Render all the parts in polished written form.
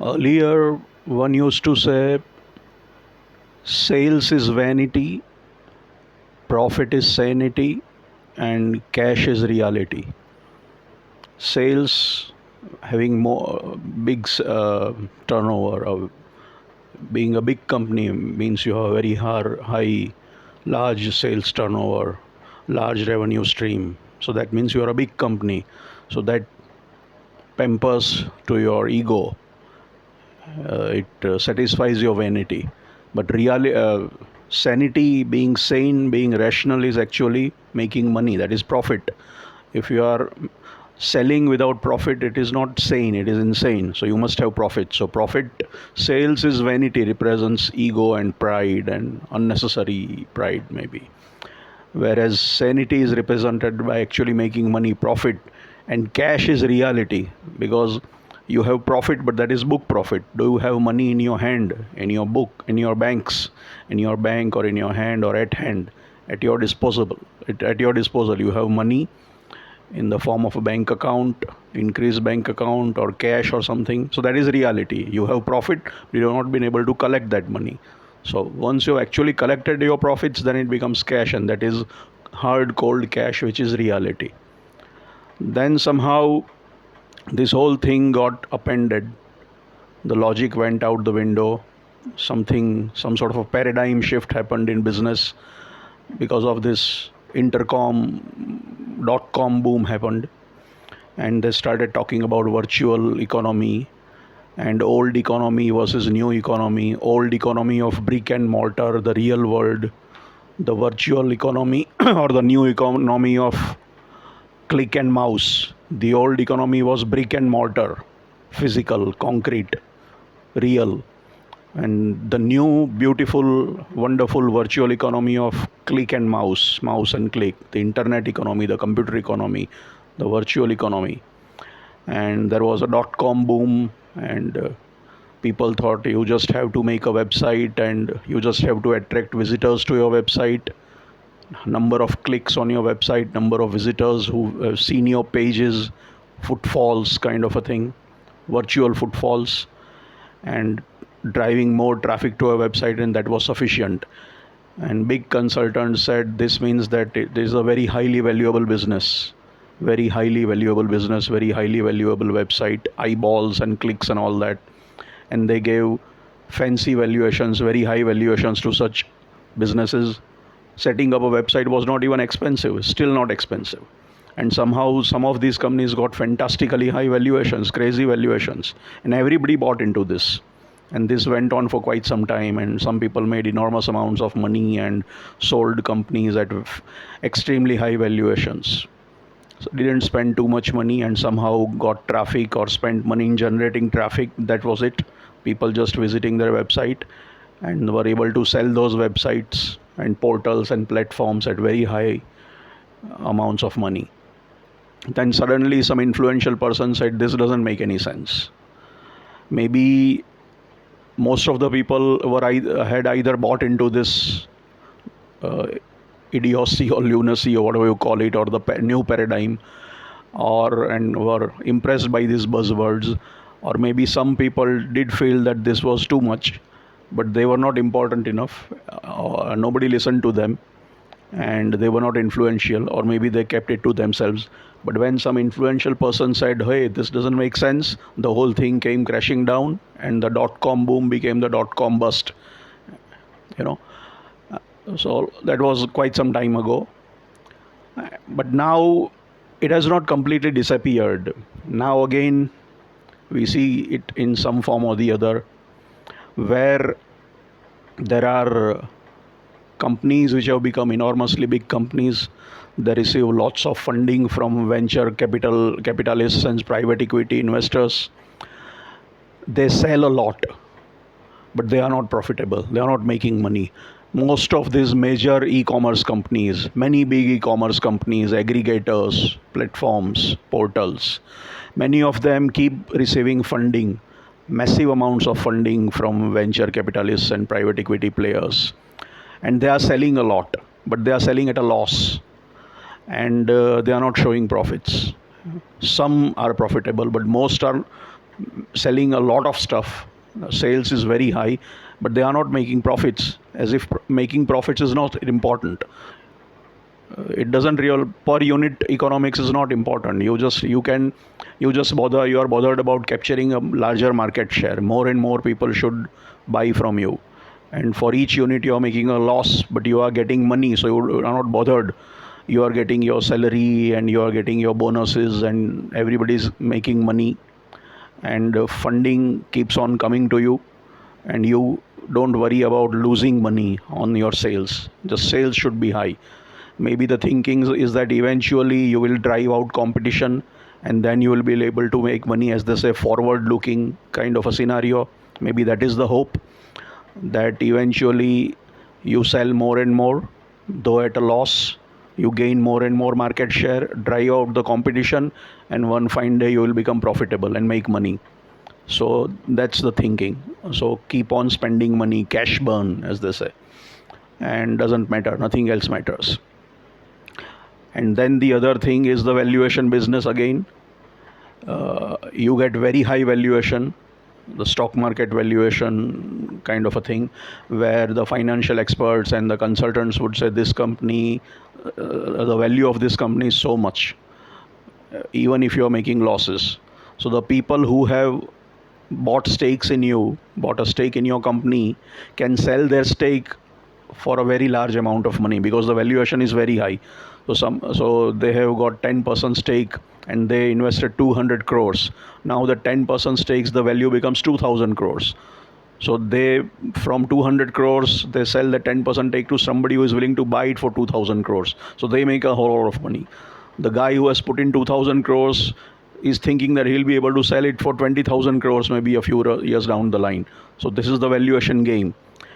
Earlier, one used to say sales is vanity, profit is sanity, and cash is reality. Sales having more big turnover, being a big company means you have a very high, large sales turnover, large revenue stream. So that means you are a big company. So that pampers to your ego. It satisfies your vanity. But really, sanity, being sane, being rational, is actually making money. That is profit. If you are selling without profit, it is not sane, it is insane. So you must have profit. So profit, sales is vanity, represents ego and pride and unnecessary pride, maybe. Whereas sanity is represented by actually making money, profit, and cash is reality, because you have profit, but that is book profit. Do you have money in your hand, in your book, in your banks, in your bank, or in your hand, or at hand, at your disposal? At your disposal, you have money in the form of a bank account, increased bank account, or cash or something. So that is reality. You have profit, you have not been able to collect that money. So once you have actually collected your profits, then it becomes cash, and that is hard, cold cash, which is reality. Then somehow this whole thing got upended. The logic went out the window. Some sort of a paradigm shift happened in business because of this dot-com boom happened, and they started talking about virtual economy and old economy versus new economy, old economy of brick and mortar, the real world, the virtual economy, or the new economy of click and mouse. The old economy was brick and mortar, physical, concrete, real. And the new, beautiful, wonderful virtual economy of click and mouse and click, the internet economy, the computer economy, the virtual economy. And there was a dot-com boom, and people thought you just have to make a website and you just have to attract visitors to your website, number of clicks on your website, number of visitors who have seen your pages, footfalls, kind of a thing, virtual footfalls, and driving more traffic to a website, and that was sufficient. And big consultants said this means that it is a very highly valuable business, very highly valuable business, very highly valuable website, eyeballs and clicks and all that. And they gave fancy valuations, very high valuations to such businesses. Setting up a website was not even expensive, still not expensive. And somehow some of these companies got fantastically high valuations, crazy valuations, and everybody bought into this. And this went on for quite some time, and some people made enormous amounts of money and sold companies at extremely high valuations. So didn't spend too much money and somehow got traffic or spent money in generating traffic. That was it. People just visiting their website, and were able to sell those websites and portals and platforms at very high amounts of money. Then suddenly some influential person said this doesn't make any sense. Maybe most of the people had either bought into this uh, idiocy or lunacy or whatever you call it, or the new paradigm, and were impressed by these buzzwords, or maybe some people did feel that this was too much, but they were not important enough. Nobody listened to them, and they were not influential, or maybe they kept it to themselves. But when some influential person said, hey, this doesn't make sense, the whole thing came crashing down, and the dot-com boom became the dot-com bust. You know, so that was quite some time ago. But now it has not completely disappeared. Now again, we see it in some form or the other, where there are companies which have become enormously big companies. They receive lots of funding from venture capitalists and private equity investors. They sell a lot, but they are not profitable. They are not making money. Most of these major e-commerce companies, many big e-commerce companies, aggregators, platforms, portals, many of them keep receiving funding, massive amounts of funding from venture capitalists and private equity players. And they are selling a lot, but they are selling at a loss, and they are not showing profits. Some are profitable, but most are selling a lot of stuff. Sales is very high, but they are not making profits, as if making profits is not important. It doesn't real per unit economics is not important. You are bothered about capturing a larger market share. More and more people should buy from you, and for each unit you are making a loss, but you are getting money, so you are not bothered. You are getting your salary and you are getting your bonuses, and everybody is making money, and funding keeps on coming to you, and you don't worry about losing money on your sales. The sales should be high. Maybe the thinking is that eventually you will drive out competition, and then you will be able to make money, as they say, forward looking kind of a scenario. Maybe that is the hope, that eventually you sell more and more, though at a loss. You gain more and more market share, drive out the competition, and one fine day you will become profitable and make money. So that's the thinking. So keep on spending money, cash burn, as they say, and doesn't matter, nothing else matters. And then the other thing is the valuation business again. You get very high valuation, the stock market valuation kind of a thing, where the financial experts and the consultants would say this company, the value of this company is so much, even if you are making losses. So the people who have bought a stake in your company, can sell their stake for a very large amount of money, because the valuation is very high. So they have got 10% stake, and they invested 200 crores. Now the 10% stakes, the value becomes 2000 crores. So they, from 200 crores, they sell the 10% stake to somebody who is willing to buy it for 2000 crores. So they make a whole lot of money. The guy who has put in 2000 crores is thinking that he'll be able to sell it for 20,000 crores maybe a few years down the line. So this is the valuation game.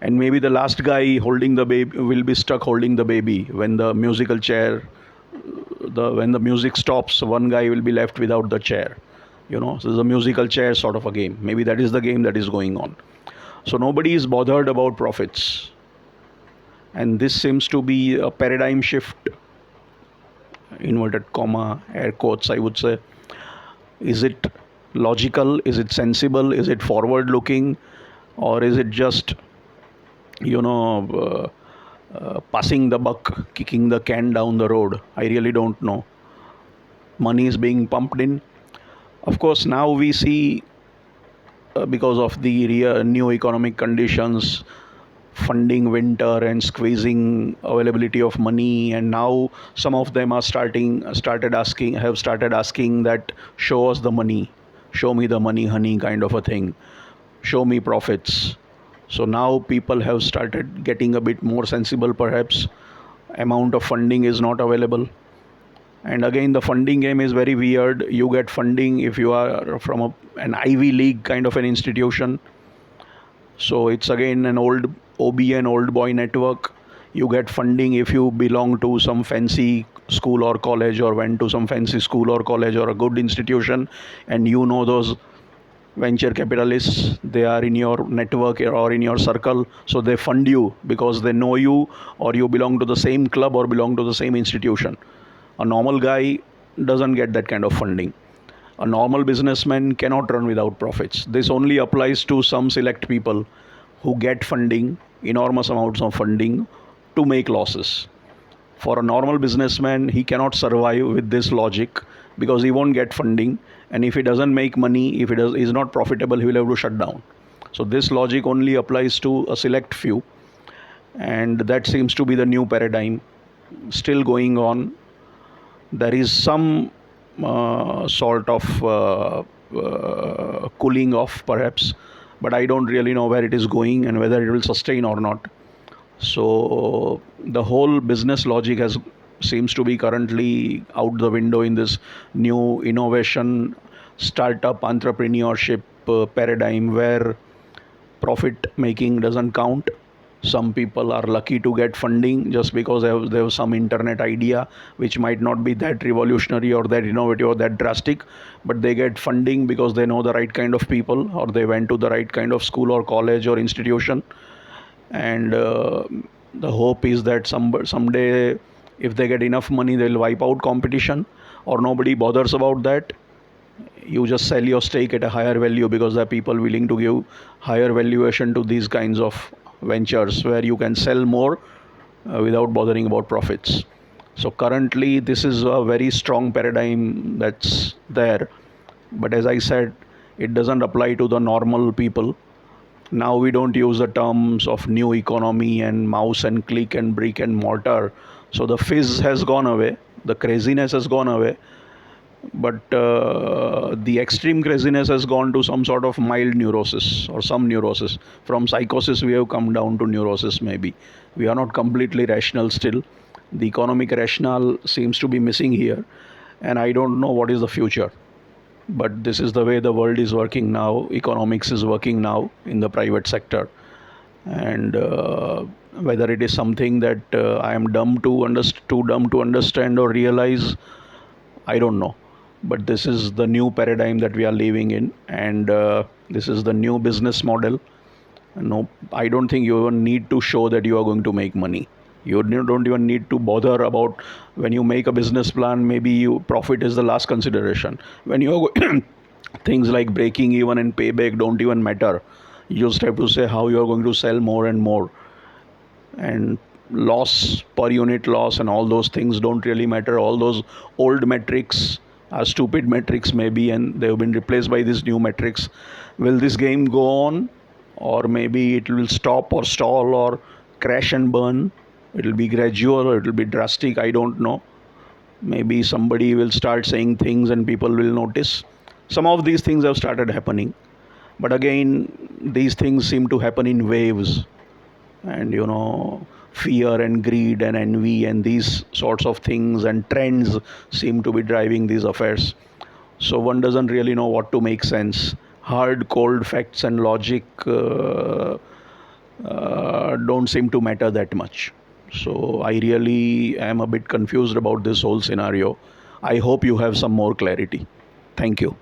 And maybe the last guy holding the baby will be stuck holding the baby when the musical chair, when the music stops, one guy will be left without the chair. So it's a musical chair sort of a game. Maybe that is the game that is going on. So nobody is bothered about profits, and this seems to be a paradigm shift, inverted comma, air quotes, I would say. Is it logical? Is it sensible? Is it forward looking? Or is it just, passing the buck, kicking the can down the road? I really don't know. Money is being pumped in. Of course, now we see, because of the new economic conditions, funding winter and squeezing availability of money, and now some of them are started asking that, show us the money, show me the money, honey, kind of a thing, show me profits. So now people have started getting a bit more sensible, perhaps. Amount of funding is not available. And again, the funding game is very weird. You get funding if you are from an Ivy League kind of an institution. So it's again an old OB and old boy network. You get funding if you belong to some fancy school or college, or went to some fancy school or college or a good institution, and those venture capitalists, they are in your network or in your circle, so they fund you because they know you, or you belong to the same club or belong to the same institution. A normal guy doesn't get that kind of funding. A normal businessman cannot run without profits. This only applies to some select people who get funding, enormous amounts of funding, to make losses. For a normal businessman, he cannot survive with this logic, because he won't get funding, and if he doesn't make money, if he is not profitable, he will have to shut down. So this logic only applies to a select few, and that seems to be the new paradigm still going on. There is some sort of cooling off, perhaps, but I don't really know where it is going and whether it will sustain or not. So the whole business logic seems to be currently out the window in this new innovation, startup, entrepreneurship paradigm, where profit making doesn't count. Some people are lucky to get funding just because they have some internet idea which might not be that revolutionary or that innovative or that drastic, but they get funding because they know the right kind of people, or they went to the right kind of school or college or institution. And the hope is that someday, if they get enough money, they'll wipe out competition, or nobody bothers about that. You just sell your stake at a higher value because there are people willing to give higher valuation to these kinds of ventures where you can sell more without bothering about profits. So currently this is a very strong paradigm that's there, but as I said, it doesn't apply to the normal people. Now we don't use the terms of new economy and mouse and click and brick and mortar. So the fizz has gone away, the craziness has gone away, but the extreme craziness has gone to some sort of mild neurosis or some neurosis. From psychosis we have come down to neurosis. Maybe we are not completely rational still. The economic rationale seems to be missing here, and I don't know what is the future, but this is the way the world is working now. Economics is working now in the private sector, and whether it is something that I am too dumb to understand or realize, I don't know. But this is the new paradigm that we are living in, and this is the new business model. No, I don't think you even need to show that you are going to make money. You don't even need to bother about when you make a business plan. Maybe profit is the last consideration. When you are things like breaking even and payback don't even matter. You just have to say how you are going to sell more and more, and loss, per unit loss, and all those things don't really matter. All those old metrics are stupid metrics maybe, and they have been replaced by these new metrics. Will this game go on, or maybe it will stop or stall or crash and burn? It will be gradual or it will be drastic, I don't know. Maybe somebody will start saying things and people will notice. Some of these things have started happening, but again, these things seem to happen in waves. And fear and greed and envy and these sorts of things and trends seem to be driving these affairs. So one doesn't really know what to make sense. Hard cold facts and logic don't seem to matter that much. So I really am a bit confused about this whole scenario. I hope you have some more clarity. Thank you.